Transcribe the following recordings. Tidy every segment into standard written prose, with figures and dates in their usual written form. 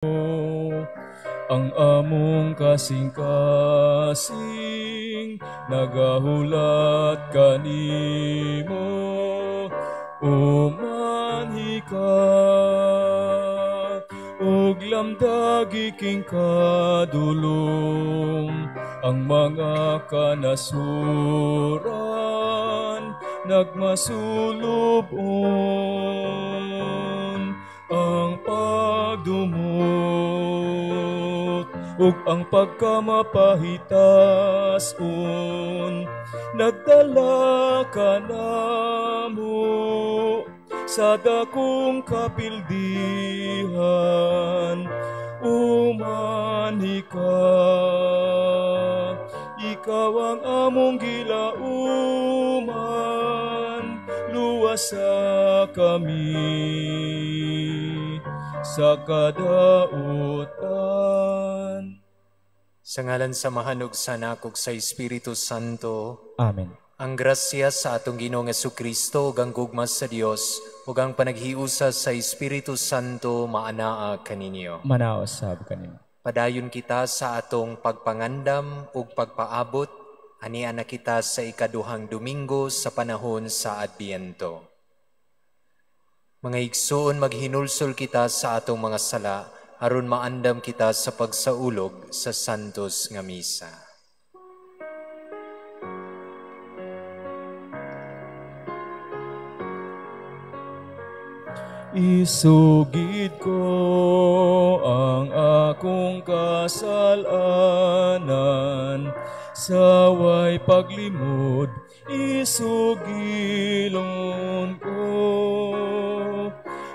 ang among kasing-kasing nagahulat kanimo, umanhi ka ug lamdagi king kadulong, ang mga kanasuran nagmasulubon, ang pagdumot ug ang pagkamapahitason, nagdala ka namo sa dakong kapildihan, umanhi ka. Ikaw ang among gilauman, luwasa kami sa kadautan. Sa ngalan sa mahanog sa nakog sa Espiritu Santo. Amen. Ang grasya sa atong Ginoong Jesucristo, ug ang gugma sa Dios, ug ang panaghiusa sa Espiritu Santo maanaa kaninyo. Manaosab kanimo. Padayon kita sa atong pagpangandam ug pagpaabot, anian na kita sa ikaduhang Domingo sa panahon sa Adbiento. Mga igsoon, maghinulsol kita sa atong mga sala, aron maandam kita sa pagsaulog sa santos nga misa. Isugid ko ang akong kasalanan, saway paglimod, isugilon ko.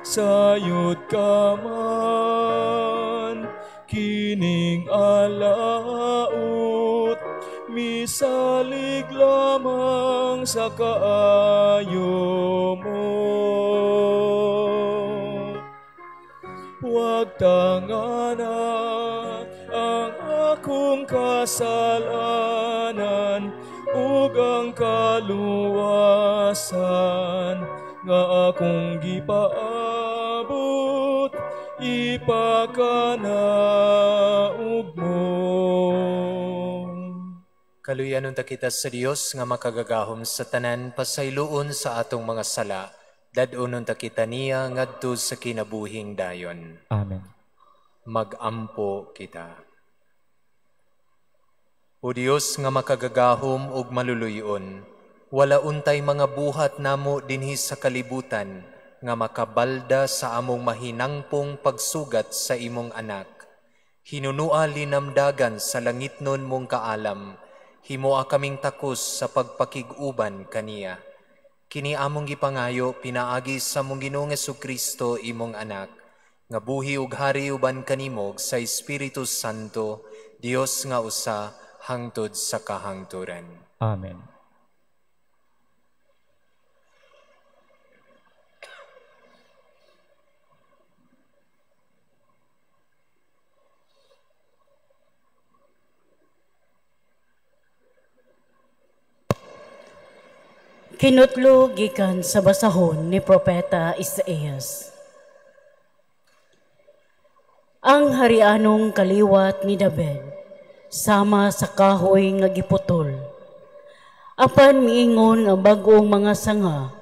Sayod ka man, kining alaut, misalig lamang sa kaayo mo. Huwag tanganan ang akong kasalanan, ug ang kaluwasan nga akong gipaabot, ipakanaog mo. Kaluyanon ta kita sa Dios nga makagagahom sa tanan, pasayloon sa atong mga sala, dadonon ta kita niya ngadto sa kinabuhing dayon. Amen. Magampo kita. O Dios nga makagagahom ug maluluyon, wala untay mga buhat namo dinhi sa kalibutan nga makabalda sa among mahinangpong pagsugat sa imong anak. Hinunua linamdagan sa langitnon mong kaalam, himoa kaming takos sa pagpakig-uban kaniya. Kini among gipangayo pinaagi sa mong Ginoong Jesucristo imong anak, nga buhi ug hari uban kanimog sa Espiritu Santo, Dios nga usa hangtod sa kahangturan. Amen. Kinutlo gikan sa basahon ni Propeta Isaías. Ang harianong kaliwat ni David, sama sa kahoy nga giputol. Apan miingon ang bagong mga sanga,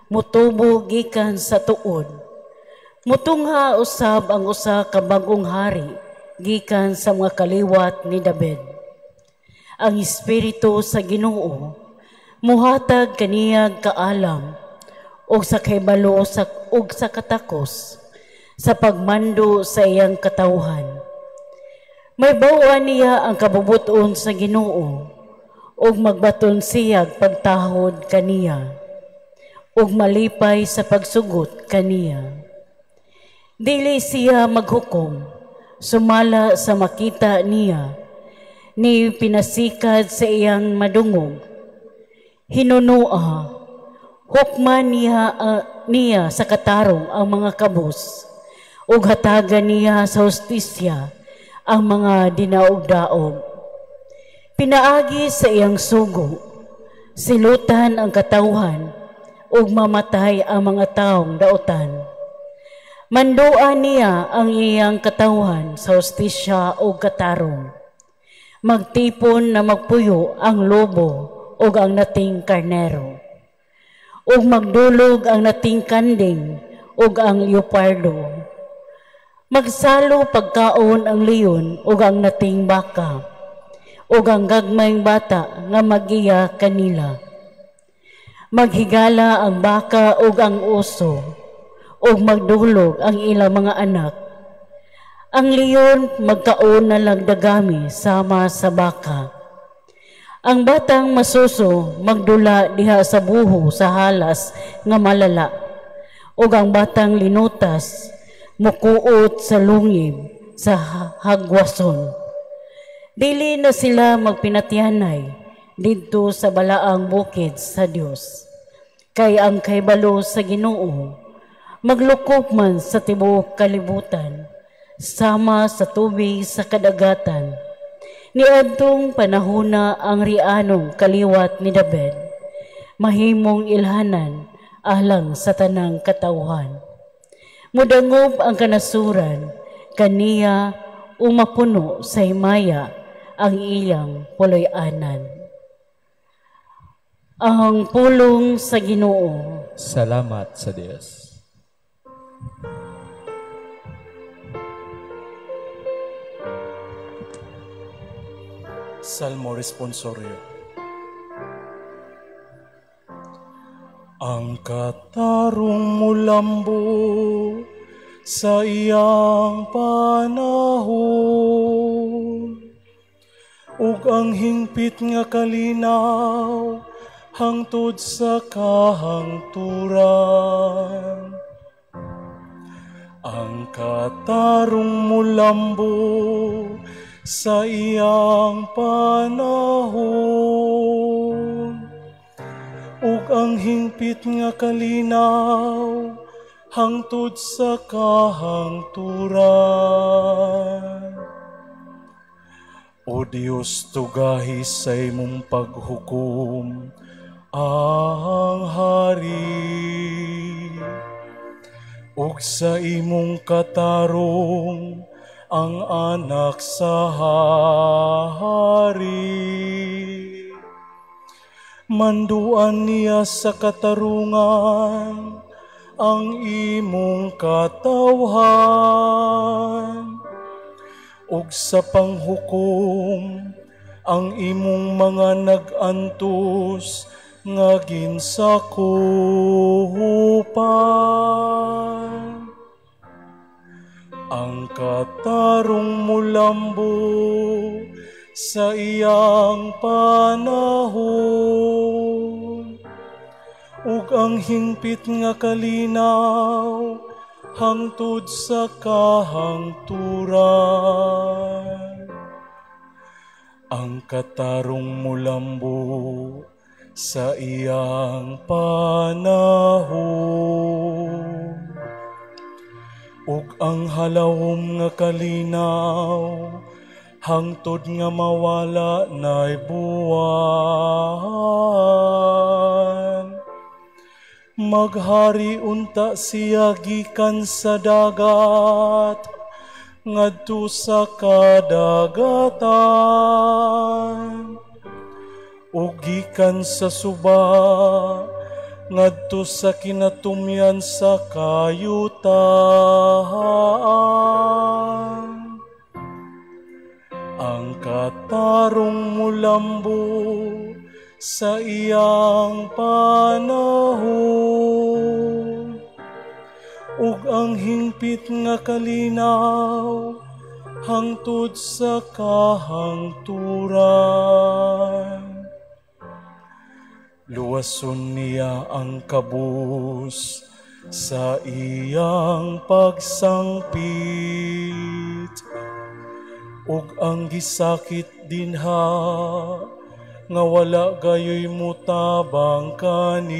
mutubo gikan sa tuod. Mutungha usab ang usa ka bagong hari, gikan sa mga kaliwat ni David. Ang Espiritu sa Ginoo, muhatag kaniyag kaalam o sa kaibalo ug sa katakos sa pagmando sa iyang katawhan. May bawaan niya ang kabubuton sa Ginoo ug magbaton siyag pagtahod kaniya ug malipay sa pagsugot kaniya. Dili siya maghukom, sumala sa makita niya, ni pinasikad sa iyang madungog. Hinunua, hukman niya sa katarong ang mga kabus, ug hatagan niya sa hustisya ang mga dinaog-daog. Pinaagi sa iyang sugo, silutan ang katawhan, ug mamatay ang mga taong dautan. Manduan niya ang iyang katawan sa hostisya o katarong. Magtipon na magpuyo ang lobo o ang nating karnero. O magdulog ang nating kanding o ang leopardo. Magsalo pagkaon ang leon o ang nating baka. O ang gagmayng bata nga magiya kanila. Maghigala ang baka o ang oso. O magdulog ang ilang mga anak. Ang leon magkaon na lang dagami sama sa baka. Ang batang masuso magdula diha sa buho sa halas nga malala. O ang batang linutas mukuot sa lungib sa hagwason. Dili na sila magpinatyanay didto sa balaang bukid sa Dios. Kay ang kaybalo sa Ginoo maglukop man sa tibuok kalibutan, sama sa tubig sa kadagatan. Niadtong panahona ang rianong kaliwat ni David, mahimong ilhanan alang sa tanang katawhan. Mudangob ang kanasuran, kaniya umapuno sa himaya ang iyang puloy-anan. Ang pulong sa Ginoo. Salamat sa Diyos. Salmo Responsorio. Ang katarong mulambo sa iyang panahon, ug ang hingpit nga kalinaw hangtod sa kahangturan. Ang katarong mulambo sa iyang panahon, ug ang hingpit nga kalinaw hangtod sa kahangturan. O Dios, tugahi sa imong paghukom ang hari, ug sa imong katarong ang anak sa hari. Manduan niya sa katarungan ang imong katawhan, ug sa panghukom ang imong mga nag-antos nga ginsakupan. Ang katarong mulambo sa iyang panahon, ug ang hingpit nga kalinaw hangtod sa kahangturan. Ang katarong mulambo sa iyang panahon, ug ang halawom nga kalinaw hangtod nga mawala na'y buwan. Maghari unta siya gikan sa dagat ngadto sa kadagatan, ug gikan sa suba ngadto sa kinatumyan sa kayutan. Ang katarong mulambo sa iyang panahon, ug ang hingpit nga kalinaw hangtod sa kahangturan. Luwason niya ang kabus sa iyang pagsangpit, ug ang gisakit dinha nga wala gayoy mutabang kaniya.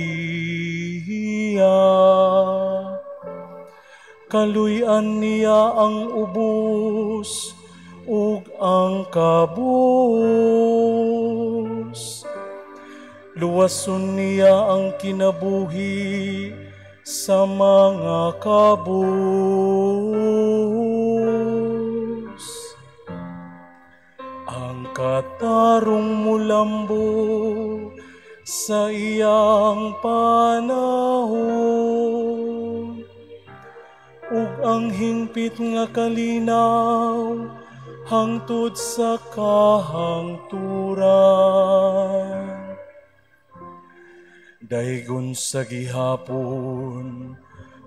Kaluyan niya ang ubos ug ang kabus. Luwason niya ang kinabuhi sa mga kabus. Ang katarong mulambo sa iyang panahon, ug ang hingpit nga kalinaw hangtod sa kahangturan. Daygon sa gihapon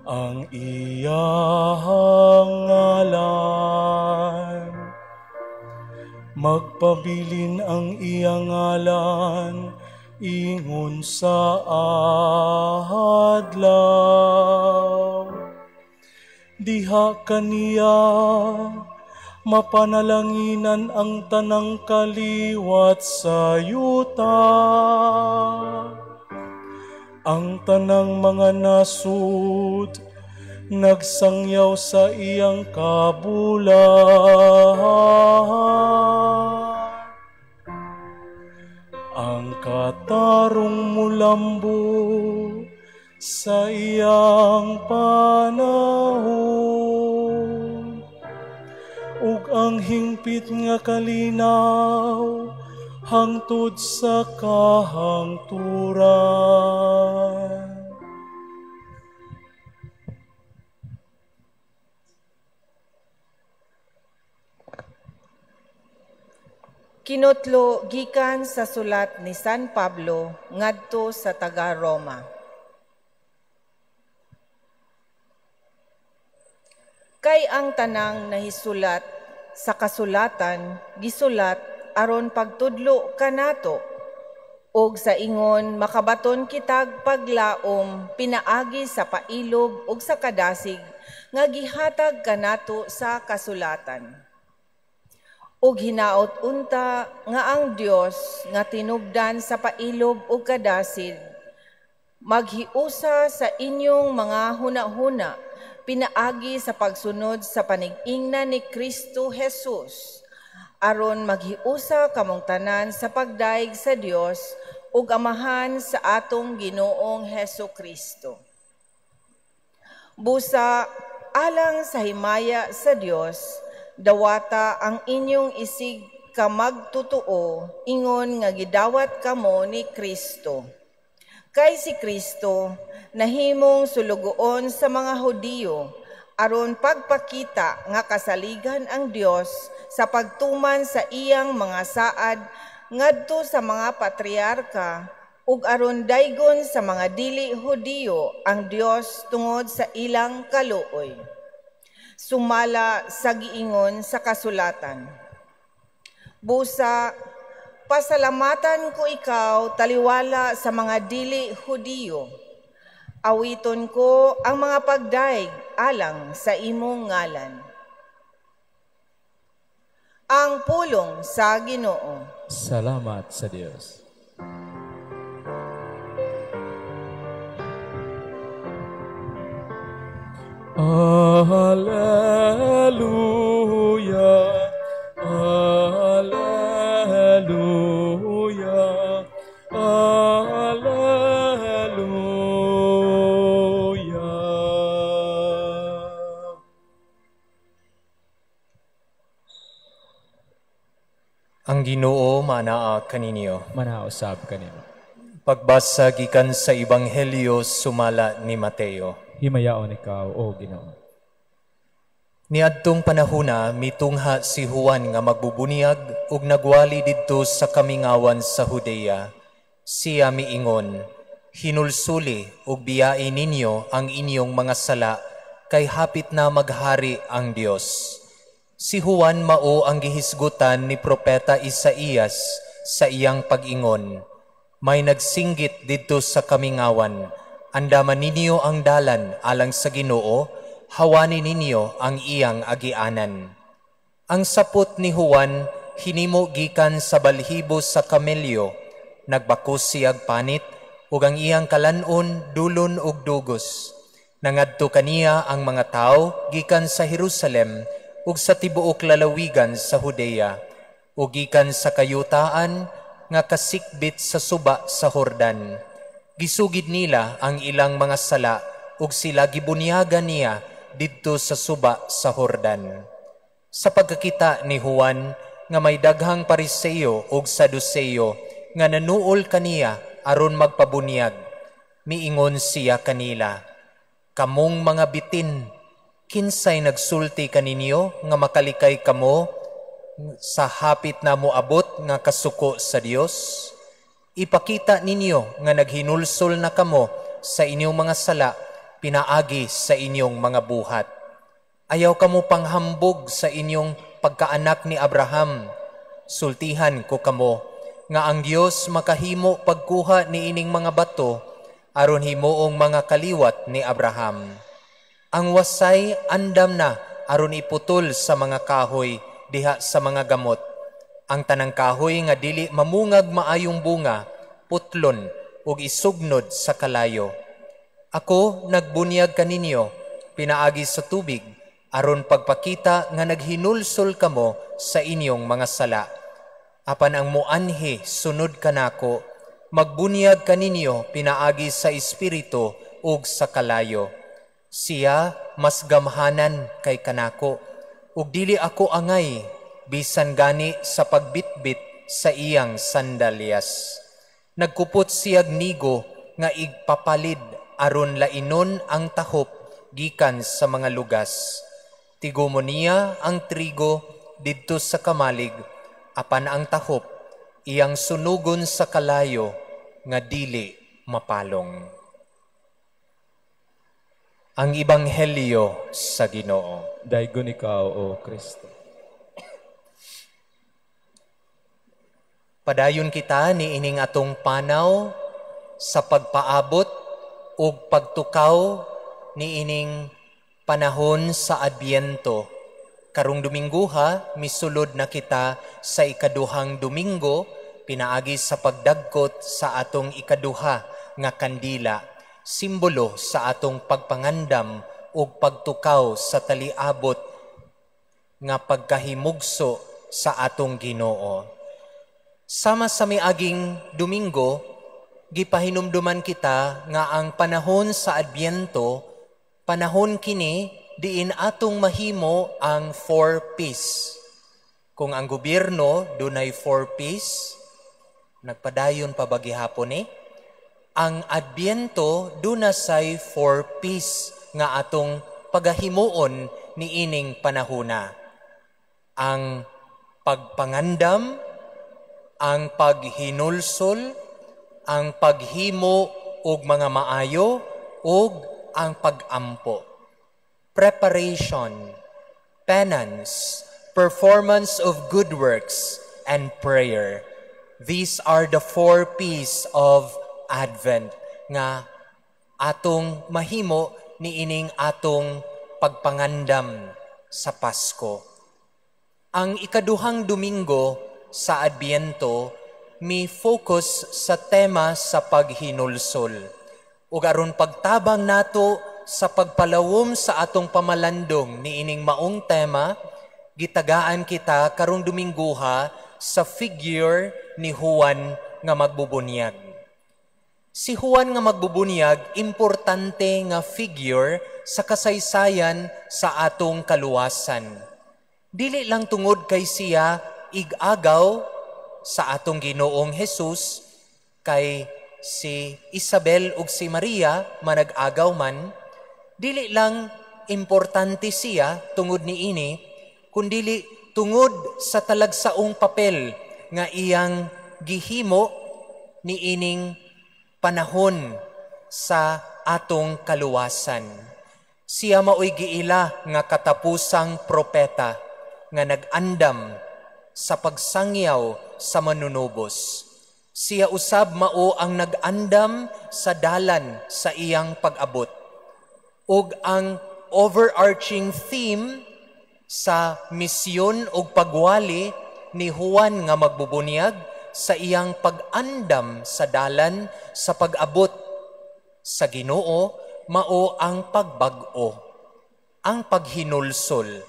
ang iyang ngalan, magpabilin ang iyang ngalan ingon sa adlaw. Diha kaniya mapanalanginan ang tanang kaliwat sa yuta. Ang tanang mga nasud nagsangyaw sa iyang kabulan. Ang katarong mulambo sa iyang panahon, ug ang hingpit nga kalinaw hangtod sa kahangturan. Kinutlo gikan sa sulat ni San Pablo ngadto sa taga Roma. Kay ang tanang nahisulat sa kasulatan gisulat aron pagtudlo kanato, og sa ingon makabaton kitag paglaom pinaagi sa pailog ug sa kadasig nga gihatag kanato sa kasulatan. Ug hinaot unta nga ang Dios nga tinubdan sa pailog ug kadasig maghiusa sa inyong mga hunahuna pinaagi sa pagsunod sa panig-ingnan ni Kristo Jesus, aron maghiusa kamong tanan sa pagdaig sa Dios ug amahan sa atong Ginoong Hesukristo. Busa alang sa himaya sa Dios, dawata ang inyong isig ka magtutuo ingon nga gidawat kamo ni Kristo. Kay si Kristo nahimong sulugoon sa mga Hudiyo aron pagpakita nga kasaligan ang Dios sa pagtuman sa iyang mga saad ngadto sa mga patriarka ug aron daygon sa mga dili Hudiyo ang Dios tungod sa ilang kaluoy. Sumala sa giingon sa kasulatan. Busa, pasalamatan ko ikaw taliwala sa mga dili Hudiyo. Awiton ko ang mga pagdaig alang sa imong ngalan. Ang pulong sa Ginoo. Salamat sa Diyos. Alleluia, alleluia, alleluia. Ang Ginoo manaa kaninyo. Manausab kanimo. Pagbasa gikan sa Ebanghelyo sumala ni Mateo. Himayaon ikaw, O Ginoo. Niadtong panahuna mitungha si Juan nga magbubunyag ug nagwali didto sa kamingawan sa Judea. Siya miingon, hinulsuli ug biyain ninyo ang inyong mga sala kay hapit na maghari ang Dios. Si Juan mao ang gihisgutan ni propeta Isaías sa iyang pag-ingon. May nagsinggit didto sa kamingawan, andaman ninyo ang dalan alang sa Ginoo, hawani ninyo ang iyang agianan. Ang sapot ni Juan hinimo gikan sa balhibo sa kamelyo, nagbakos siyag panit, ug ang iyang kalanon dulon ug dugos. Nangadto kaniya ang mga tao gikan sa Jerusalem ug sa tibuok lalawigan sa Judea, ug gikan sa kayutaan nga kasikbit sa suba sa Jordan. Gisugid nila ang ilang mga sala ug sila gibunyagan niya didto sa suba sa Jordan. Sa pagkakita ni Juan nga may daghang Pariseo ug Saduceo nga nanuol kaniya aron magpabunyag, miingon siya kanila, "Kamong mga bitin, kinsay nagsulti kaninyo nga makalikay kamo sa hapit na moabot nga kasuko sa Dios? Ipakita ninyo nga naghinulsol na kamo sa inyong mga sala, pinaagi sa inyong mga buhat. Ayaw kamo panghambog sa inyong pagkaanak ni Abraham. Sultihan ko kamo nga ang Dios makahimo pagkuha ni ining mga bato aron himuong mga kaliwat ni Abraham. Ang wasay andam na aron iputol sa mga kahoy diha sa mga gamot. Ang tanang kahoy nga dili mamungag maayong bunga, putlon ug isugnod sa kalayo. Ako nagbunyag kaninyo, pinaagi sa tubig, aron pagpakita nga naghinulsol kamo sa inyong mga sala. Apan ang muanhi sunod kanako, magbunyag kaninyo pinaagi sa espiritu ug sa kalayo. Siya mas gamhanan kay kanako, ug dili ako angay, bisan gani sa pagbitbit sa iyang sandalyas. Nagkupot siyag nigo nga igpapalid aron lainon ang tahop gikan sa mga lugas. Tigumo niya ang trigo didto sa kamalig, apan ang tahop iyang sunugon sa kalayo nga dili mapalong. Ang Ebanghelyo sa Ginoo. Daigon ikaw, O Kristo. Padayon kita ni ining atong panaw sa pagpaabot ug pagtukaw ni ining panahon sa Adbyento. Karong Domingo misulod na kita sa ikaduhang Domingo, pinaagi sa pagdagkot sa atong ikaduha nga kandila, simbolo sa atong pagpangandam ug pagtukaw sa taliabot nga pagkahimugso sa atong Ginoo. Sama sa miaging Domingo, gipahinumduman kita nga ang panahon sa Adbyento, panahon kini diin atong mahimo ang 4Ps. Kung ang gobyerno dunay 4Ps, nagpadayon pa ba gihapon ang Adbyento dunasay 4Ps nga atong pagahimuon ni ining panahona. Ang pagpangandam, ang paghinulsol, ang paghimo og mga maayo, ug ang pagampo. Preparation, penance, performance of good works, and prayer. These are the 4Ps of Advent nga atong mahimo ni ining atong pagpangandam sa Pasko. Ang ikaduhang Domingo sa Adbyento mi focus sa tema sa paghinulsol. Ug aron pagtabang nato sa pagpalawom sa atong pamalandong ni ining maong tema, gitagaan kita karong Domingo sa figure ni Juan nga magbubunyag. Si Juan nga magbubunyag, importante nga figure sa kasaysayan sa atong kaluwasan. Dili lang tungod kay siya igagaw sa atong Ginoong Hesus, kay si Isabel ug si Maria manag-agaw man, dili lang importante siya tungod niini, kundili tungod sa talagsaong papel nga iyang gihimo niining panahon sa atong kaluwasan. Siya maoy giila nga katapusang propeta nga nag-andam sa pagsangyaw sa manunubos. Siya usab mao ang nag-andam sa dalan sa iyang pag-abot. Ug ang overarching theme sa misyon ug pagwali ni Juan nga magbubunyag sa iyang pag-andam sa dalan sa pag-abot sa Ginoo mao ang pagbag-o, ang paghinulsol,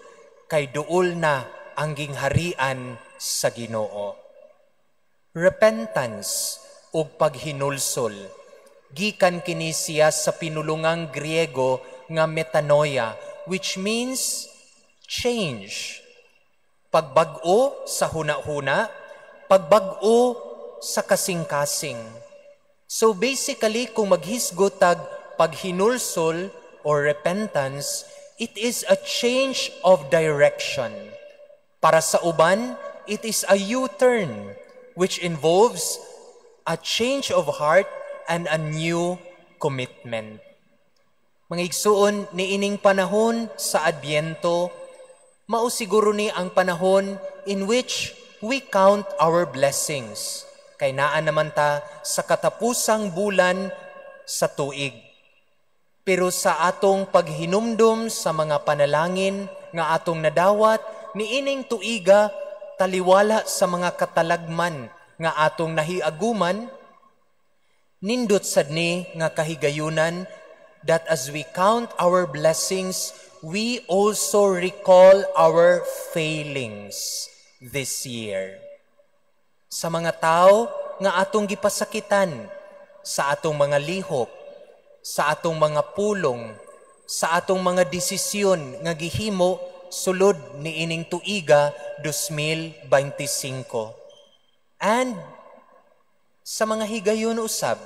kay duol na ang gingharian sa Ginoo. Repentance ug paghinulsol Gikan kini siya sa pinulungang Griego nga metanoia, which means change. Pagbag-o sa huna-huna, pagbag-o sa kasing-kasing. So basically, kung maghisgotag paghinulsol or repentance, it is a change of direction. Para sa uban, it is a U-turn, which involves a change of heart and a new commitment. Mga igsuon, niining panahon sa Adbyento, mao siguro ni ang panahon in which we count our blessings. Kay naa naman ta sa katapusang bulan sa tuig. Pero sa atong paghinumdum sa mga panalangin nga atong nadawat, niining tuiga taliwala sa mga katalagman nga atong nahiaguman, nindot sad ni nga kahigayunan that as we count our blessings, we also recall our failings this year. Sa mga tao nga atong gipasakitan, sa atong mga lihok, sa atong mga pulong, sa atong mga desisyon nga gihimo sulod ni ining tuiga 2025. And sa mga higayon usab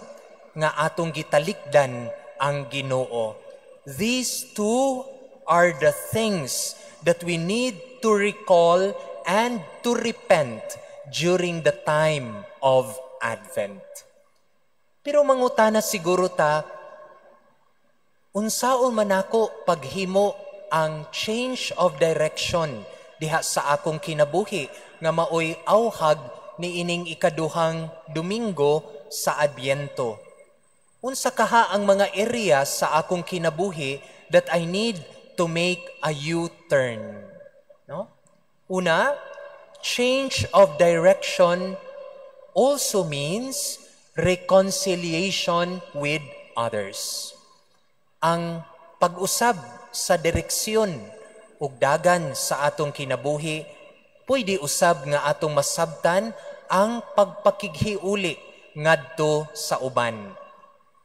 nga atong gitalikdan ang Ginoo. These two are the things that we need to recall and to repent during the time of Advent. Pero mangutana siguro ta, unsaon man ako paghimo ang change of direction diha sa akong kinabuhi nga maoy awhag ni ining ikaduhang Domingo sa Adbyento. Unsa kaha ang mga area sa akong kinabuhi that I need to make a U-turn? No? Una, change of direction also means reconciliation with others. Ang pag-usab sa direksyon ug dagan sa atong kinabuhi, pwede usab nga atong masabtan ang pagpakighiuli ngadto sa uban.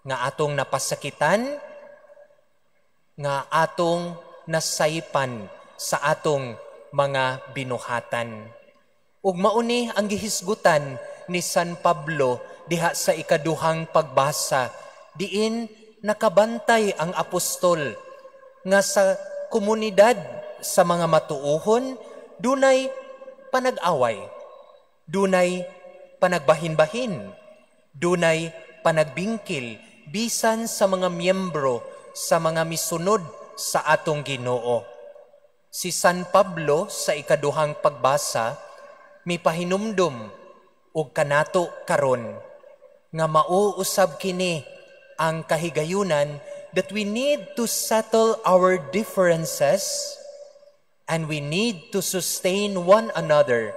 Nga atong napasakitan, nga atong nasaypan sa atong mga binuhatan. Ug mauni ang gihisgutan ni San Pablo diha sa ikaduhang pagbasa, diin nakabantay ang apostol nga sa komunidad sa mga matuuhon dunay panag-away, dunay panagbahin-bahin, dunay panagbingkil bisan sa mga miyembro sa mga misunod sa atong Ginoo. Si San Pablo sa ikaduhang pagbasa mipahinumdum og kanato karon nga mauusab kini ang kahigayunan that we need to settle our differences and we need to sustain one another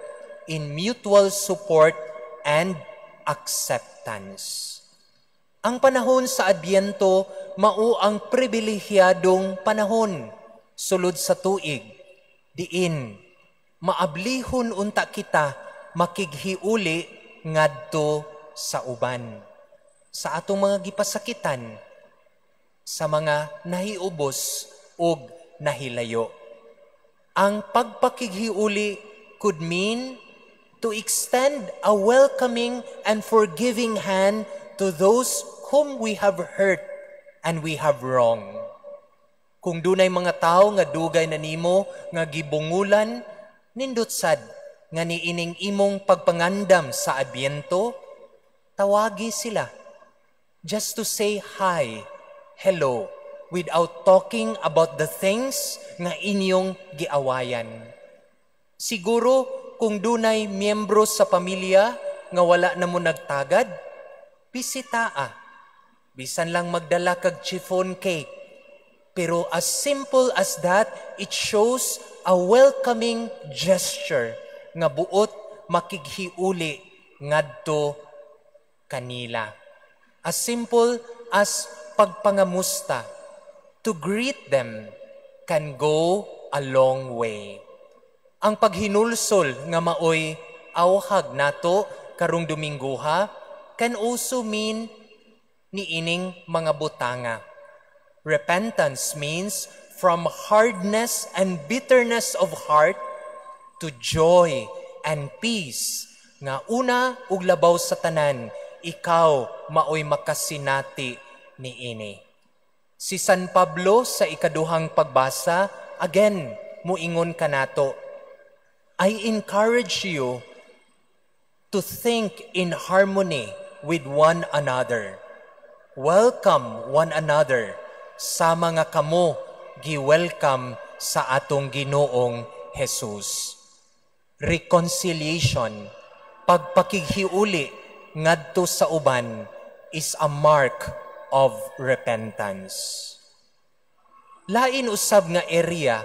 in mutual support and acceptance. Ang panahon sa Adbyento mao ang pribilehiyadong panahon sulod sa tuig. Diin maablihon unta kita makighiuli ngadto sa uban. Sa atong mga gipasakitan, sa mga nahiubos ug nahilayo. Ang pagpakighiuli could mean to extend a welcoming and forgiving hand to those whom we have hurt and we have wronged. Kung dunay mga tao nga dugay na nimo nga gibungulan, nindot sad nga niining imong pagpangandam sa Adbyento, tawagi sila. Just to say hi, hello, without talking about the things nga inyong giawayan. Siguro kung dunay miyembro sa pamilya nga wala na mo nagtagad, bisitaa. Bisan lang magdala kag chiffon cake. Pero as simple as that, it shows a welcoming gesture nga buot makighiuli ngadto kanila. As simple as pagpangamusta, to greet them can go a long way. Ang paghinulsol nga maoy awhag nato karong Dominguha can also mean niining mga butanga. Repentance means from hardness and bitterness of heart to joy and peace. Nga una ug labaw sa tanan, ikaw maoy makasinati niini. Si San Pablo sa ikaduhang pagbasa, again, muingon kanato, I encourage you to think in harmony with one another. Welcome one another. Sama nga kamo, gi-welcome sa atong Ginoong Jesus. Reconciliation, pagpakighiuli ngadto sa uban is a mark of repentance. Lain usab nga area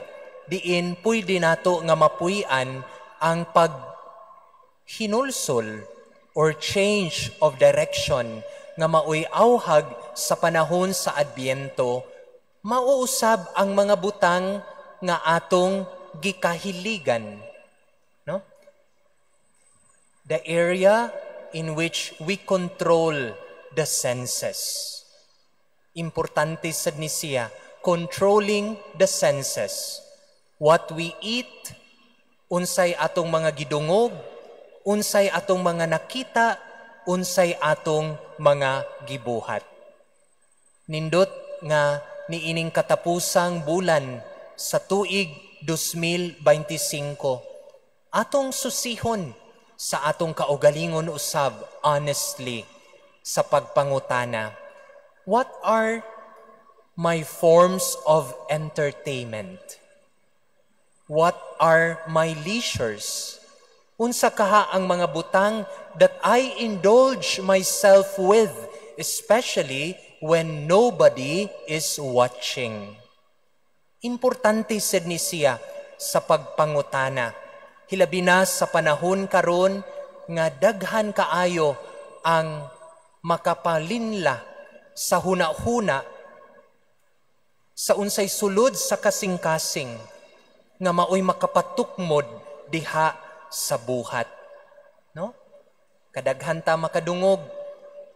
diin pwede nato nga mapuy-an ang paghinulsol or change of direction nga maoy awhag sa panahon sa Adbyento, mauusab ang mga butang nga atong gikahiligan. No? The area in which we control the senses. Importante sad ni siya, controlling the senses. What we eat, unsay atong mga gidungog, unsay atong mga nakita, unsay atong mga gibuhat. Nindot nga niining katapusang bulan sa tuig 2025, atong susihon sa atong kaugalingon usab, honestly, sa pagpangutana. What are my forms of entertainment? What are my leisures? Unsa kaha ang mga butang that I indulge myself with, especially when nobody is watching. Importante sad ni siya sa pagpangutana. Hilabi na sa panahon karon nga daghan kaayo ang makapalinla sa huna-huna sa unsay sulod sa kasing-kasing nga maoy makapatukmod diha sa buhat. No? Kadaghan ta makadungog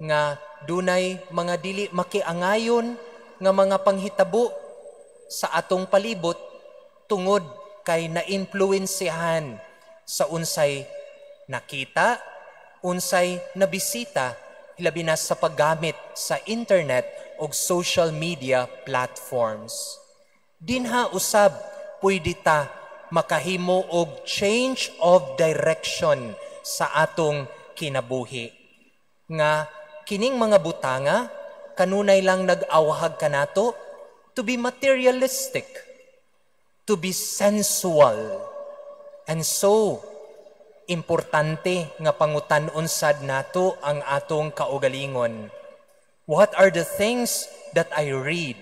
nga dunay mga dili makiangayon nga mga panghitabo sa atong palibot tungod kay na-influensyahan sa unsay nakita, unsay nabisita, hilabi na sa paggamit sa internet o social media platforms. Dinha usab pwede ta makahimo og change of direction sa atong kinabuhi. Nga kining mga butanga kanunay lang nag-awhag kanato to be materialistic, to be sensual. And so importante nga pangutan-on sad nato ang atong kaugalingon. What are the things that I read?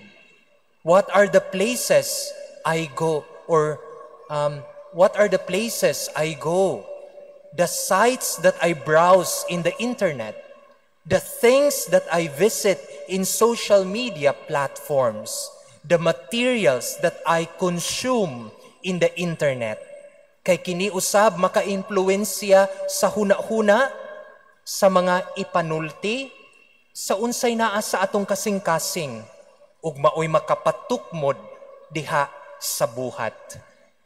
What are the places I go? Or what are the places I go? The sites that I browse in the internet? The things that I visit in social media platforms? The materials that I consume in the internet? Kay kini usab maka-impluwensya sa huna-huna, sa mga ipanulti, sa unsay naa sa atong kasing-kasing, ug maoy makapatukmod diha sa buhat.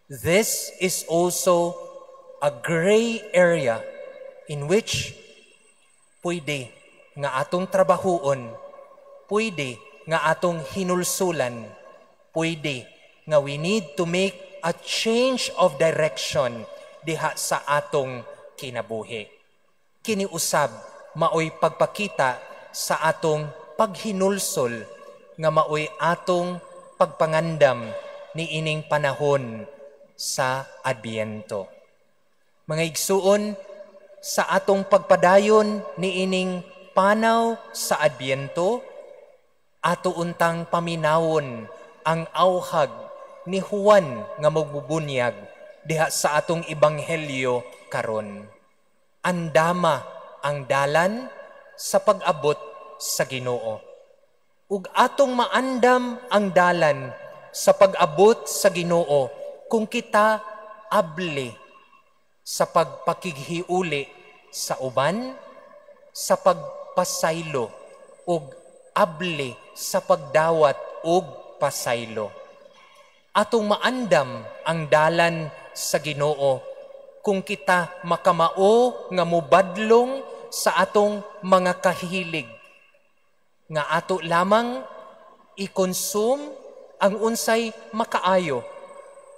This is also a gray area in which pwede nga atong trabahoon, pwede nga atong hinulsulan, pwede nga we need to make a change of direction diha sa atong kinabuhi. Kini usab maoy pagpakita sa atong paghinulsol nga maoy atong pagpangandam ni ining panahon sa Adbyento. Mga igsuon, sa atong pagpadayon ni ining panaw sa Adbyento, ato untang paminawon ang awhag ni Juan nga magbubunyag diha sa atong ebanghelyo karon. Andama ang dalan sa pag-abot sa Ginoo. Ug atong maandam ang dalan sa pag-abot sa Ginoo kung kita abli sa pagpakighiuli sa uban, sa pagpasaylo ug abli sa pagdawat og pasaylo. Atong maandam ang dalan sa Ginoo kung kita makamao nga mubadlong sa atong mga kahilig. Nga ato lamang i-consume ang unsay makaayo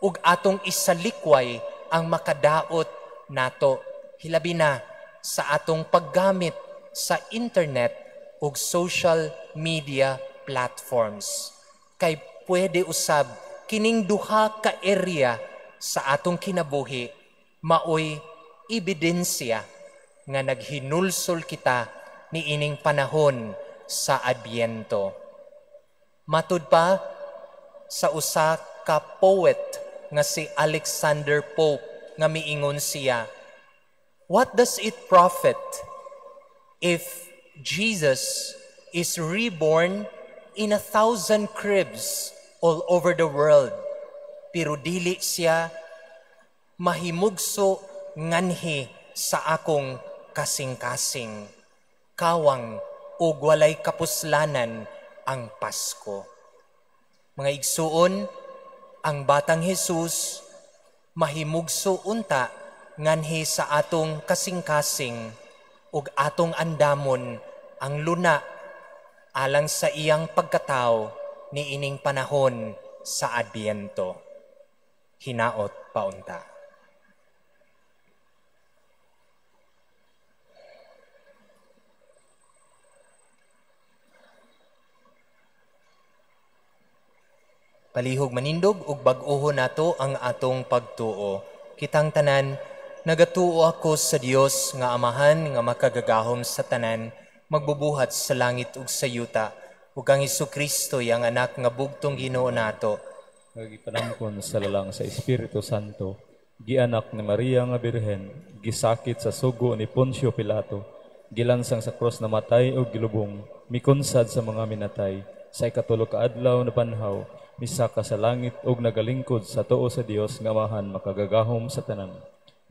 ug atong isalikway ang makadaot nato. Hilabi na sa atong paggamit sa internet ug social media platforms. Kay pwede usab kining duha ka area sa atong kinabuhi maoy ebidensya nga naghinulsol kita niining panahon sa Adbyento. Matud pa sa usa ka poet nga si Alexander Pope nga miingon siya, "What does it profit if Jesus is reborn in 1,000 cribs all over the world, pero dili siya mahimugso nganhi sa akong kasing-kasing, kawang o walay kapuslanan ang Pasko." Mga igsuon, ang batang Jesus mahimugso unta nganhi sa atong kasing-kasing ug atong andamon ang luna alang sa iyang pagkatao niining panahon sa Adbyento. Hinaot paunta. Palihog manindog ug bag-oho nato ang atong pagtuo. Kitang tanan, nagatuo ako sa Dios nga Amahan nga makagagahom sa tanan, magbubuhat sa langit ug sa yuta, ug ang Hesukristo yang anak nga bugtong Ginoo nato. Nagipanamkon sa lalang sa Espiritu Santo, gianak ni Maria nga Birhen, gisakit sa sugo ni Poncio Pilato, gilansang sa cross na matay o gilubong, mikunsad sa mga minatay, sa ikatulo ka adlaw na panhaw, misaka sa langit ug nagalingkod sa tuo sa Dios nga Amahan makagagahom sa tanan.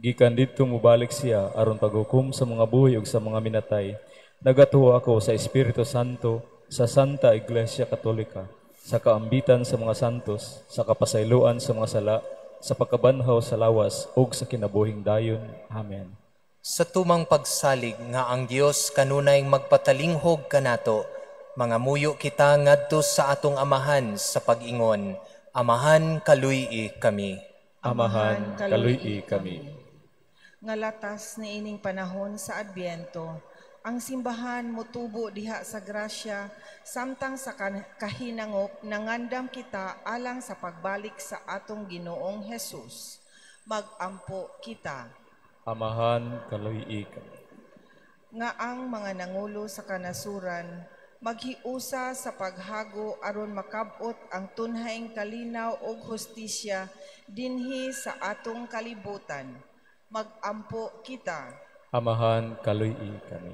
Gikan didto mubalik siya aron paghukom sa mga buhi ug sa mga minatay. Nagatuo ako sa Espiritu Santo, sa Santa Iglesia Katolika, sa kaambitan sa mga santos, sa kapasayloan sa mga sala, sa pagkabanhaw sa lawas ug sa kinabuhing dayon. Amen. Sa tumang pagsalig nga ang Dios kanunay magpatalinghog kanato, mga muyo kita ngadto sa atong Amahan sa pag-ingon, Amahan kaluy-i kami. Amahan kaluy-i kami. Nga latas ni ining panahon sa Adbyento, ang simbahan motubo diha sa grasya, samtang sa kahinangop nangandam kita alang sa pagbalik sa atong Ginoong Hesus. Magampo kita. Amahan kaluy-i kami. Nga ang mga nangulo sa kanasuran, maghiusa sa paghago aron makabot ang tunhayng kalinaw ug hustisya dinhi sa atong kalibutan. Magampo kita. Amahan kaluy-i kami.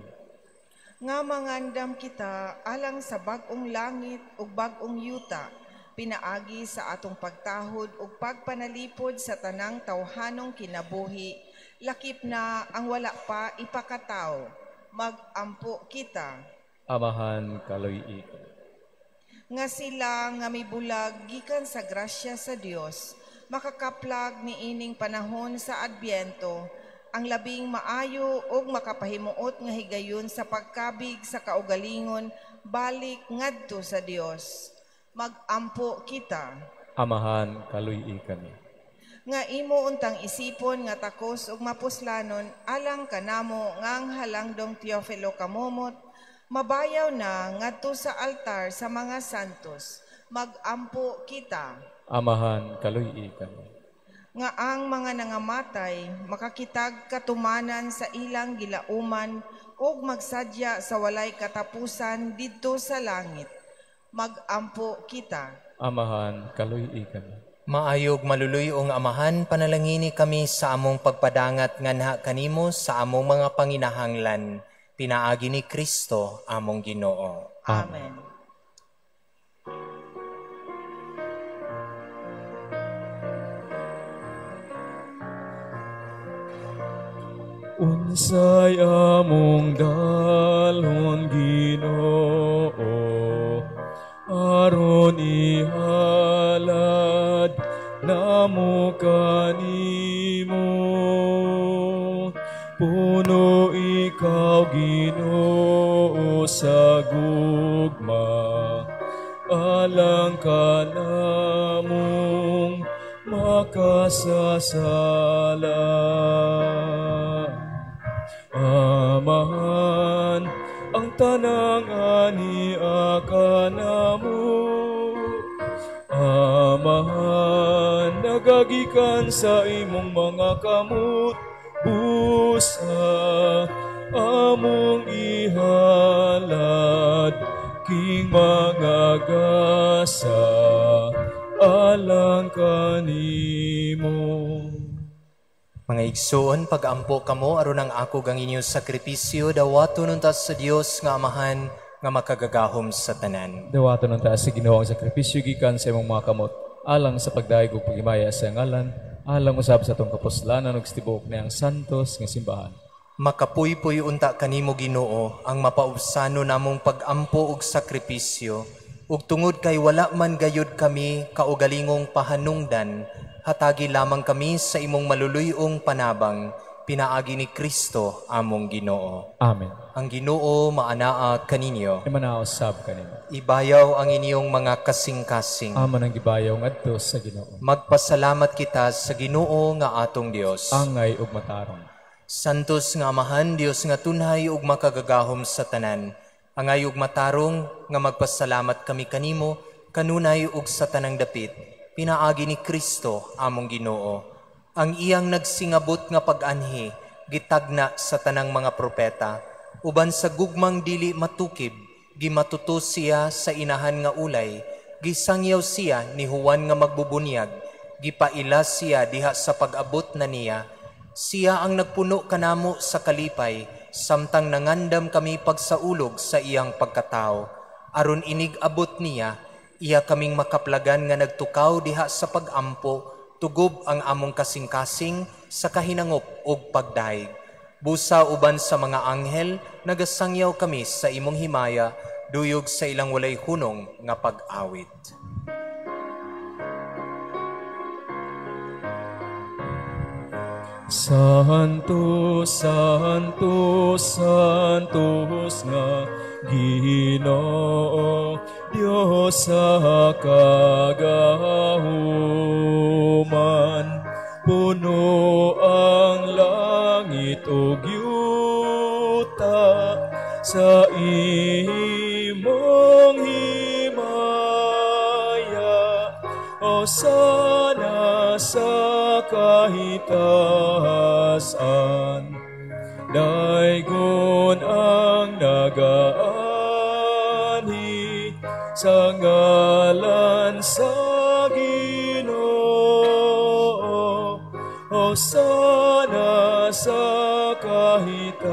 Nga mangandam kita alang sa bag-ong langit ug bag-ong yuta, pinaagi sa atong pagtahod ug pagpanalipod sa tanang tawhanong kinabuhi, lakip na ang wala pa ipakataw. Magampo kita. Amahan kaluy-i kami. Nga sila nga mibulag gikan sa grasya sa Dios, makakaplag ni ining panahon sa Adbyento, ang labing maayo ug makapahimuot nga higayon sa pagkabig sa kaugalingon balik ngadto sa Dios. Magampo kita. Amahan kaluy-i kami. Nga imo untang isipon nga takos ug mapuslanon alang kanamo ngang halangdong Teofilo kamomot, mabayaw na ngadto sa altar sa mga santos. Magampo kita. Amahan kaluy-i kami. Nga ang mga nangamatay makakitag katumanan sa ilang gilauman ug magsadya sa walay katapusan didto sa langit. Magampo kita. Amahan kaluy-i kami. Maayog maluluyong Amahan, panalangini kami sa among pagpadangat nganha kanimo sa among mga panginahanglan. Pinaagi ni Kristo among Ginoo. Amen. Unsay among dalhon Ginoo, ihalad namo kanimo. Puno ikaw Ginoo sa gugma, alang ka namong makasasala. Amahan ang tanang ania kanamo, Amahan nagagikan sa imong mga kamot, busa among ihalad king mga gasa alang kanimo. Mga igsoon, pag-ampo kamo aron ang ako gang inyong sakripisyo, dawato nun ta sa Dios nga Amahan nga makagagahom sa tanan. Dawato ng taas sa Ginoo ang sakripisyo gikan sa imong mga kamot, alang sa pagdaig ug pagimaya sa ngalan, alang usab sa tong kapuslanan ug tibok na ang santos nga simbahan. Makapuy-puy unta kanimo Ginoo ang mapaubsano namong pag-ampo ug sakripisyo, ug tungod kay wala man gayud kami kaugalingong pahanungdan, hatagi lamang kami sa imong maluluyong panabang, pinaagi ni Kristo among Ginoo. Amen. Ang Ginoo maanaa kaninyo. Imanaosab kanimo. Ibayaw ang inyong mga kasing-kasing. Aman ang gibayaw ngadto sa Ginoo. Magpasalamat kita sa Ginoo nga atong Dios. Angay ug matarong. Santos nga Amahan, Dios nga tunhay ug makagagahom sa tanan. Angay ug matarong nga magpasalamat kami kanimo, kanunay ug sa tanang dapit. Pinaagi ni Kristo among Ginoo. Ang iyang nagsingabot nga pag-anhi, gitagna sa tanang mga propeta. Uban sa gugmang dili matukib, gimatuto siya sa inahan nga ulay. Gisangyaw siya ni Juan nga magbubunyag. Gipaila siya diha sa pag-abot na niya. Siya ang nagpuno kanamo sa kalipay, samtang nangandam kami pagsaulog sa iyang pagkatao. Aron inig-abot niya, iya kaming makaplagan nga nagtukaw diha sa pag-ampo, tugob ang among kasing-kasing sa kahinangop ug pagdaig. Busa uban sa mga anghel, nagasangyaw kami sa imong himaya, duyog sa ilang walay hunong nga pag-awit. Santos, Santos, Santos nga Ginoo, Dios sa kagahuman, puno ang langit ug yuta sa imong himaya. O sana sa kahitasan, daygon ang nagaanhi sa ngalan sa Ginoo. O sana sa kahitasan.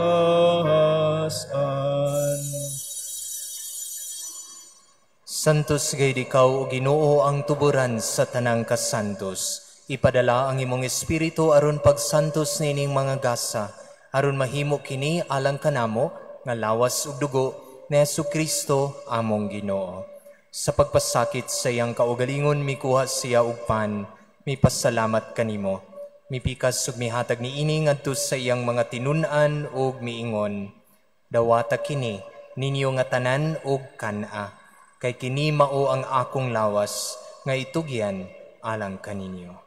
Santos gayud ikaw o Ginoo ang tuburan sa tanang kasantos. Ipadala ang imong espiritu aron pagsantos nining mga gasa, aron mahimo kini alang kanamo nga lawas ug dugo ni Jesucristo among Ginoo. Sa pagpasakit sa iyang kaugalingon mikuha siya og pan, mipasalamat kanimo. Mipikas ug mihatag niini ngadto sa iyang mga tinun-an ug miingon, dawata kini ninyo nga tanan ug kana, kay kini mao ang akong lawas nga itugyan alang kaninyo.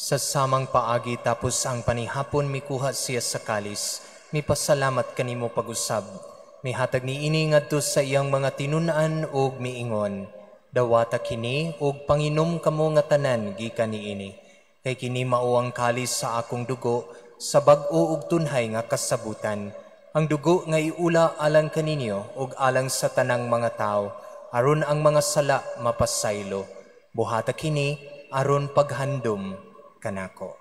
Sa samang paagi tapos ang panihapon mikuha siya sa kalis, mipasalamat kanimo pag-usab. Mihatag niini ngadto sa iyang mga tinun-an ug miingon, dawata kini ug panginom kamo nga tanan gikan niini. Kay kini mao ang kalis sa akong dugo, sa bag-o ug tunhay nga kasabutan. Ang dugo nga iula alang kaninyo ug alang sa tanang mga tao, aron ang mga sala mapasaylo. Buhata kini aron paghandom kanako.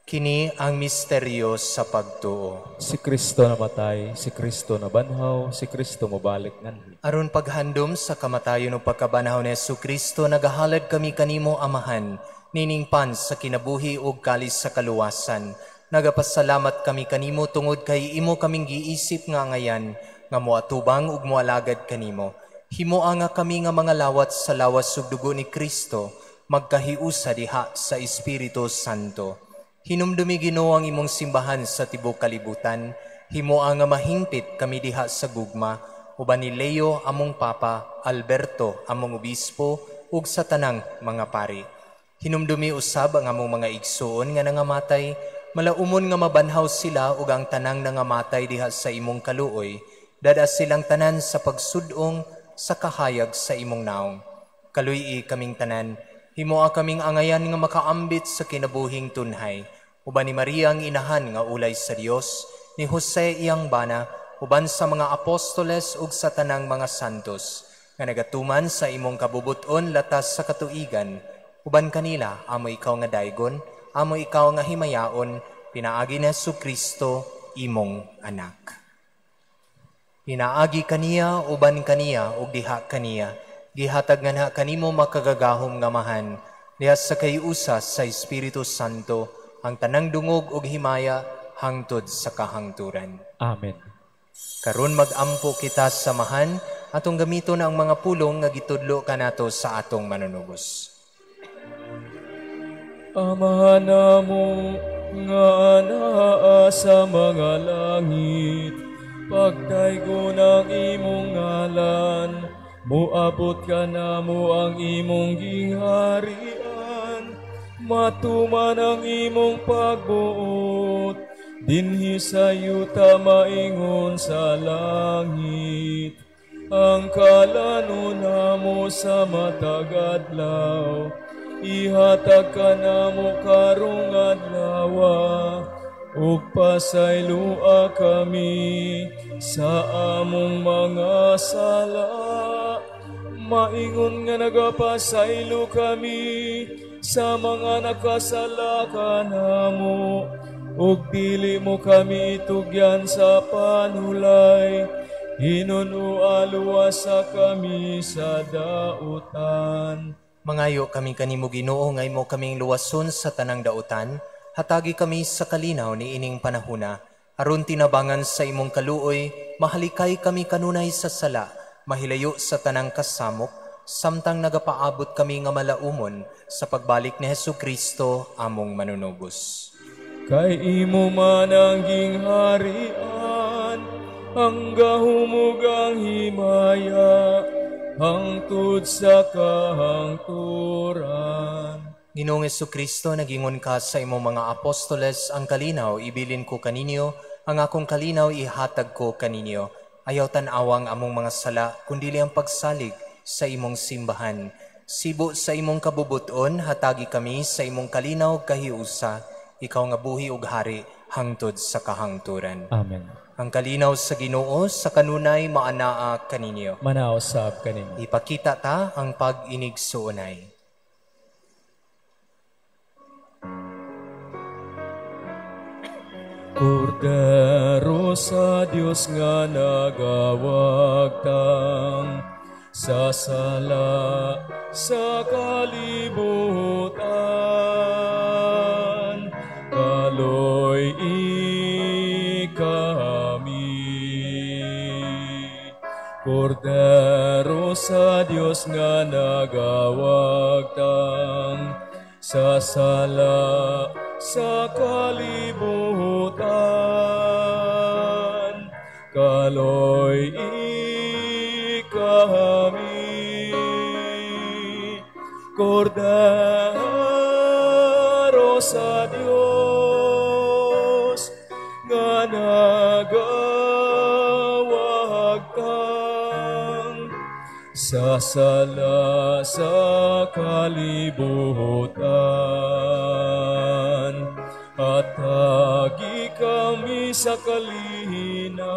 Kini ang misteryo sa pagtuo. Si Kristo namatay, si Kristo nabanhaw, si Kristo mabalik nganhi. Aron paghandom sa kamatayon o pagkabanhaw ni Jesucristo, nagahalad kami kanimo, Amahan, niningpan sa kinabuhi ug kalis sa kaluwasan. Nagapasalamat kami kanimo tungod kay imo kaming giisip nga ngayan, nga moatubang ug moalagad kanimo. Himoa nga kami nga mga lawat sa lawas ug dugo ni Kristo, magkahiusa diha sa Espiritu Santo. Hinumdumi Ginoo ang imong simbahan sa tibuok kalibutan, himoa nga mahingpit kami diha sa gugma, uban ni Leo among Papa, Alberto among Obispo, ug sa tanang mga pari. Hinumdumi usab ang among mga igsoon nga nangamatay, malaumon nga mabanhaw sila ug ang tanang nangamatay diha sa imong kaluoy, dada silang tanan sa pagsudong sa kahayag sa imong naong. Kaluy kaming tanan, himoa kaming angayan nga makaambit sa kinabuhing tunhay, uban ni Maria ang inahan nga ulay sa Dios, ni Jose iyang bana, uban sa mga apostoles ug sa tanang mga santos, nga nagatuman sa imong kabubuton latas sa katuigan, uban kanila amo ikaw nga daygon, amo ikaw nga himayaon, pinaagi ni Jesucristo imong anak. Pinaagi kaniya, uban kaniya, ug diha kaniya, gihatag nga na kanimo makagagahom nga mahan, diha sa kayusa sa Espiritu Santo, ang tanang dungog ug himaya hangtod sa kahangturan. Amen. Karon magampo kita sa mahan, atong gamiton ang mga pulong nga gitudlo kanato sa atong manunubos. Amahan namo nga naa sa mga langit, pagdaygon ang imong ngalan, muabot ka namo ang imong gingharian, matuman ang imong pagbuot, dinhi sa yuta maingon sa langit. Ang kalano namo sa matag adlaw, ihatag ka namo karong adlawa, ug pasaylua kami sa among mga sala. Maingon nga nagapasaylo kami sa mga nakasala kanamo, ug dili mo kami itugyan sa panulay, hinunualuwasa kami sa dautan. Mangayo kami kanimo Ginoo nga imo kaming luwason sa tanang dautan, hatagi kami sa kalinaw ni ining panahuna, aron tinabangan sa imong kaluoy, mahalikay kami kanunay sa sala, mahilayo sa tanang kasamok, samtang nagapaabot kami nga malaumon sa pagbalik ni Jesucristo among manunubos. Kay imo man ang gingharian, ang gahumog ang himaya, hangtod sa kahangturan. Ginoong Jesucristo, nagingon ka sa imong mga apostoles, ang kalinaw ibilin ko kaninyo, ang akong kalinaw ihatag ko kaninyo. Ayaw tan-awang among mga sala, kundili ang pagsalig sa imong simbahan. Sibo sa imong kabubuton, hatagi kami sa imong kalinaw kahiusa, ikaw nga buhi ug hari hangtod sa kahangturan. Amen. Ang kalinaw sa Ginoo sa kanunay maanaa kaninyo. Manaosab kaninyo. Ipakita ta ang pag-inigsuonay. Kordero sa Dios nga nagawagtang, sa sala sa kalibutan, kaloy kami. Kordero sa Dios nga nagawagtang, sa sala sa kalibutan, kaloy kami. Kordero sa Dios nga nagawagtang, sa sala sa kalibutan, at hagi kami sa kalinaw.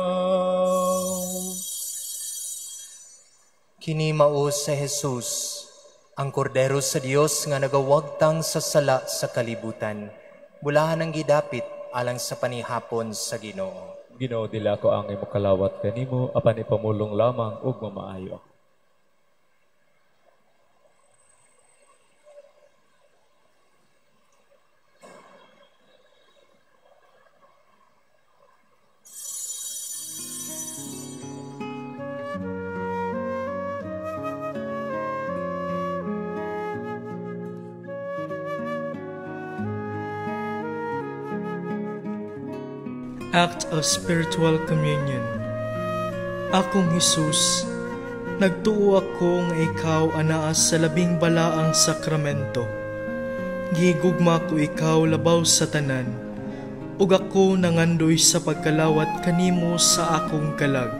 Kini mao sa Jesus, ang kordero sa Dios nga nagawagtang sa sala sa kalibutan. Bulahan ang gidapit alang sa panihapon sa Ginoo. Ginoo, dila ko ang imo kalawat kanimo, apan ipamulong lamang ug mamaayo. Act of Spiritual Communion. Akong Hesus, nagtuo ako nga ikaw anaas sa labing balaang sakramento. Gigugma ko ikaw labaw sa tanan, ug ako nangandoy sa pagkalawat kanimo sa akong kalag.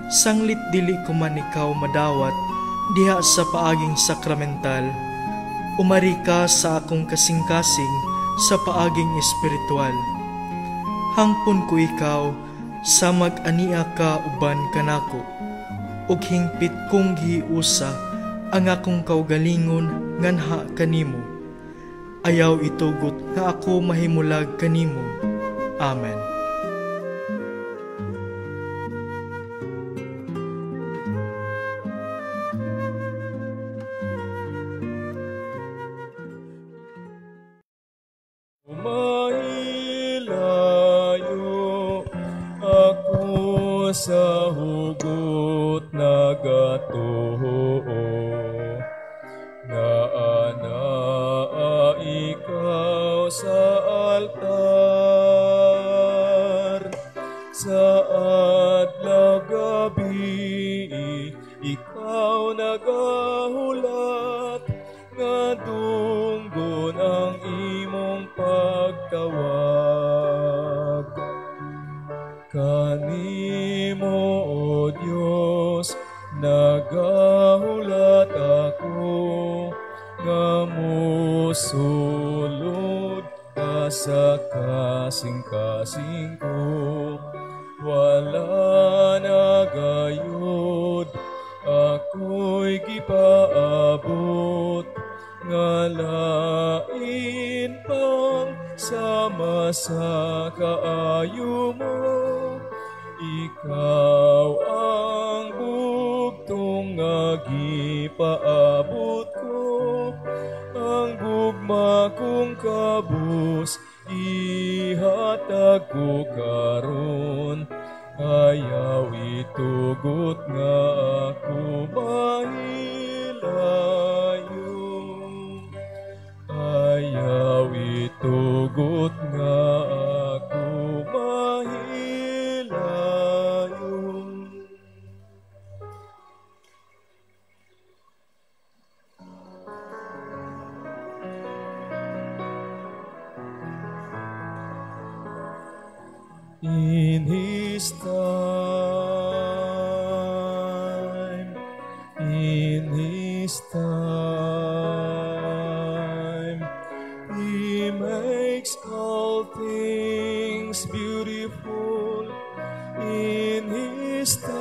Sanglit dili ko man ikaw madawat diha sa paaging sakramental, umari ka sa akong kasing-kasing sa paaging espiritual. Hangpon ko ikaw sa mag-ania ka uban kanako, ug hingpit kong giusa ang akong kaugalingon nganha kanimo. Ayaw itugot nga ako mahimulag kanimo. Amen. Sa hugot nagatuho nga anaa ikaw sa altar, sa adlaw gabi ikaw nagahulat nga dunggon ang imong pagtawag. Kanimo, O Diyos, nagahulat ako, nga mosulod ka sa kasing-kasing ko. Wala na gayud, ako'y gipaabot, nga lain pang sama sa kaayo mo. Ikaw ang bugtong nga gipaabot ko, ang gugma kong kabus ihatag ko karon. Ayaw itugot nga ako mahilayo, ayaw itugot nga ako mahilayo. In His time, in His time, He makes all things beautiful. In His time,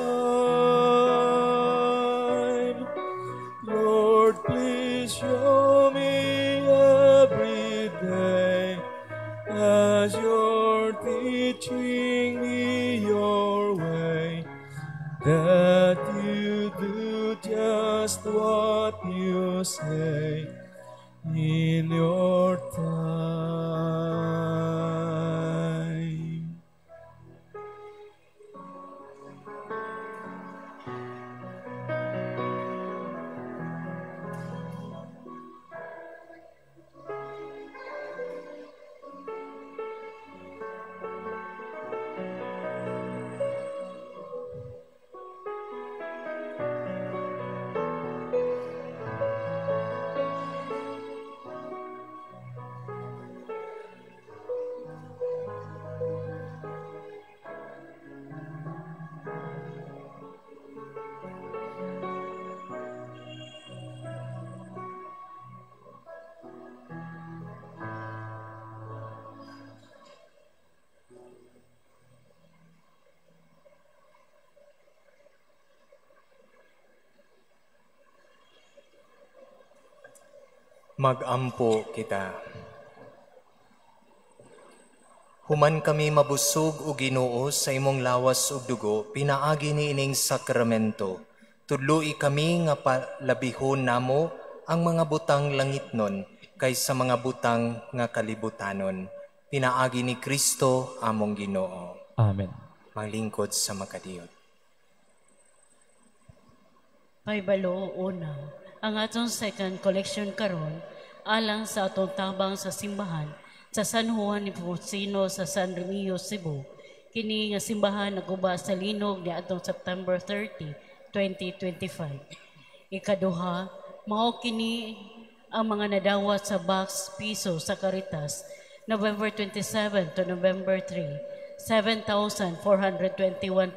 Lord, please show me every day as you're teaching me your way, that you do just what you say in your time. Mag-ampo kita. Human kami mabusog o Ginoo sa imong lawas ug dugo, pinaagi niining sakramento. Tudloi kami nga palabihon namo ang mga butang langitnon kaysa mga butang nga kalibutanon. Pinaagi ni Kristo among Ginoo. Amen. Manglingkod sa makadiyot. Paibalo una, ang atong second collection karon alang sa atong tabang sa simbahan sa San Juan Nepomuceno sa San Remigio, Cebu. Kini nga simbahan naguba sa linog ni atong September 30, 2025. Ikaduha, mao kini ang mga nadawat sa box piso sa Caritas November 27 to November 3, 7,421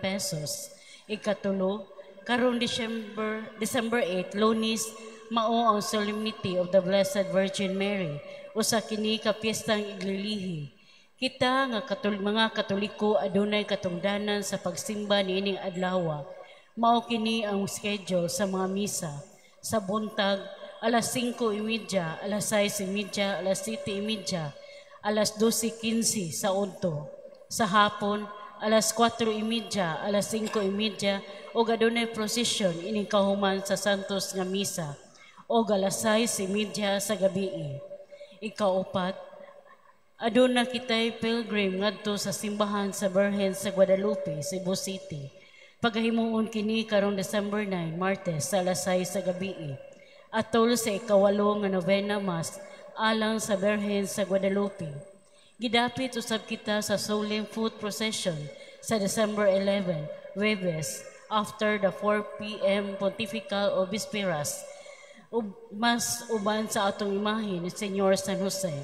pesos. Ikatulo, karong December 8, Lunes, mao ang Solemnity of the Blessed Virgin Mary, usa kini ka piyestang iglilihi. Kita nga mga Katoliko adunay katungdanan sa pagsimba niining adlaw. Mao kini ang schedule sa mga misa. Sa buntag, alas 5:30, alas 6:30, alas 7:30, alas 12:15 sa udto. Sa hapon, alas 4:30, alas 5:30, o adunay prosesyon ining kahuman sa Santos nga misa, o alas 6:30 sa gabi. Ikaupat, aduna kitay pilgrim ngadto sa simbahan sa Birhen sa Guadalupe, Cebu City. Pagahimuon kini karong December 9, Martes sa alas 6 sa gabi. Atol sa ikawalo nga novena mass alang sa Birhen sa Guadalupe. Gidapit usab kita sa solemn foot procession sa December 11, Huwebes, after the 4 p.m. Pontifical o Bisperas, mas uban sa atong imahe ni Senyor San Jose.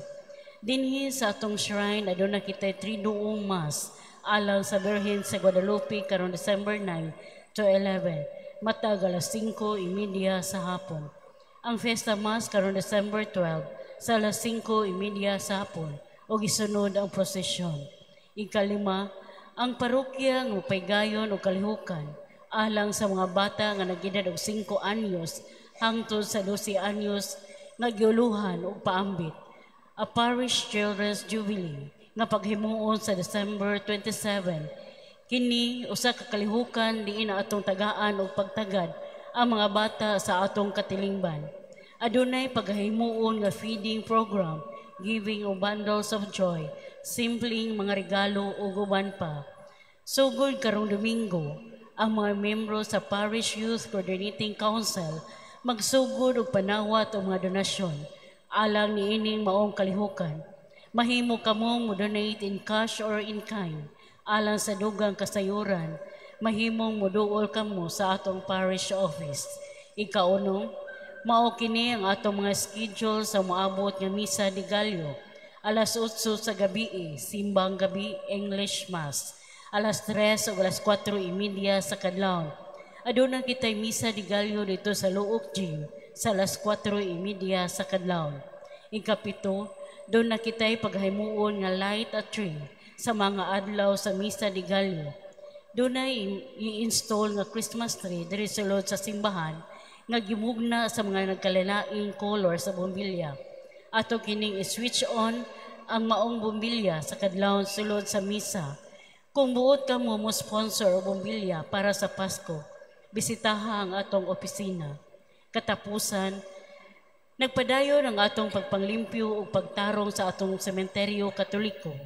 Dinhi sa atong shrine, aduna kitay 3 duong mass alang sa Birhen sa Guadalupe karong December 9 to 11, matag alas 5:30 sa hapon. Ang Fiesta Mass karong December 12 sa alas 5:30 sa hapon o gisunod ang prosesyon. Ikalima, ang parokya ng paygayon o kalihukan alang sa mga bata nga nagedad og 5 anyos hangtod sa 12 anyos nga giuluhan o paambit. A Parish Children's Jubilee nga paghimuon sa December 27. Kini usa ka kalihukan diin atong tagaan og pagtagad ang mga bata sa atong katilingban. Adunay paghimuon nga feeding program, giving o bundles of joy, simpleng mga regalo o uban pa. Sugod karong Domingo, ang mga membro sa Parish Youth Coordinating Council magsugod og panawat o mga donasyon alang niining maong kalihukan. Mahimo kamong mo-donate in cash or in kind alang sa dugang kasayuran. Mahimong moduol kamo sa atong parish office. Ikauno, mao kini ang atong mga schedule sa moabot nga misa di Gallo. Alas 8 sa gabi, simbang gabi, English Mass. Alas 3 o alas 4:30 sa kadlawon. Aduna kitay misa di Gallo dito sa Luok Gym sa alas 4:30 sa kadlawon. Ikapito, doon na kitay paghimuon nga light at tree sa mga adlaw sa misa di Gallo. Doon na i-install nga Christmas tree diri sulod sa simbahan nga gimugna sa mga nagkalalaing color sa bombilya. Ato kining i-switch on ang maong bombilya sa kadlawon sulod sa misa. Kung buot ka mo sponsor o bombilya para sa Pasko, bisitaha ang atong opisina. Katapusan, nagpadayon ang atong pagpanglimpyo o pagtarong sa atong sementeryo Katoliko.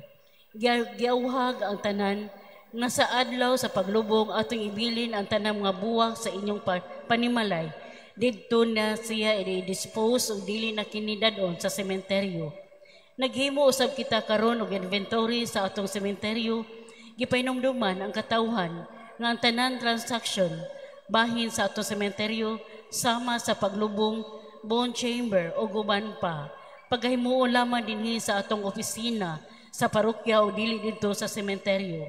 Giawhag ang tanan nga sa adlaw sa paglubong atong ibilin ang tanang mga buwak sa inyong panimalay. Didto na siya i-dispose o dili na kinidadon sa sementeryo. Naghimo usab kita karon og inventory sa atong sementeryo. Gipainomduman ang katawhan nga ang tanan transaction bahin sa atong sementeryo sama sa paglubong, bone chamber o guban pa. Paghimuon lamang dinhi sa atong opisina sa parokya o dili dito sa sementeryo.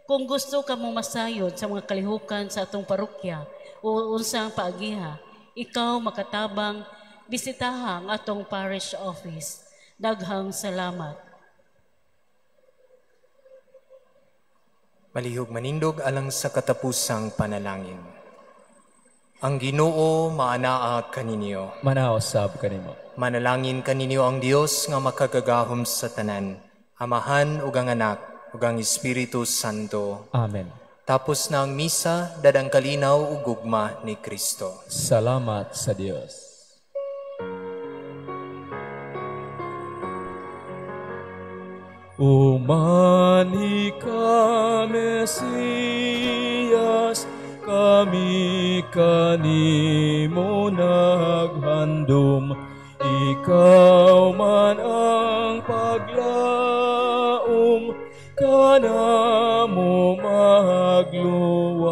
Kung gusto ka mo masayod sa mga kalihukan sa atong parokya o unsang paagiha, ikaw makatabang bisitaha ang atong parish office. Daghang salamat. Malihog manindog alang sa katapusang panalangin. Ang Ginoo maanaa kaninyo. Manaosab kanimo. Manalangin kaninyo ang Dios nga makagagahom sa tanan. Amahan ug ang Anak ug ang Espiritu Santo. Amen. Tapos na ang misa, dadang kalinaw ug gugma ni Kristo. Salamat sa Dios. O manika Mesiyas, kami kanimo naghandom. Ikaw man ang paglaom, kanamo magluwa.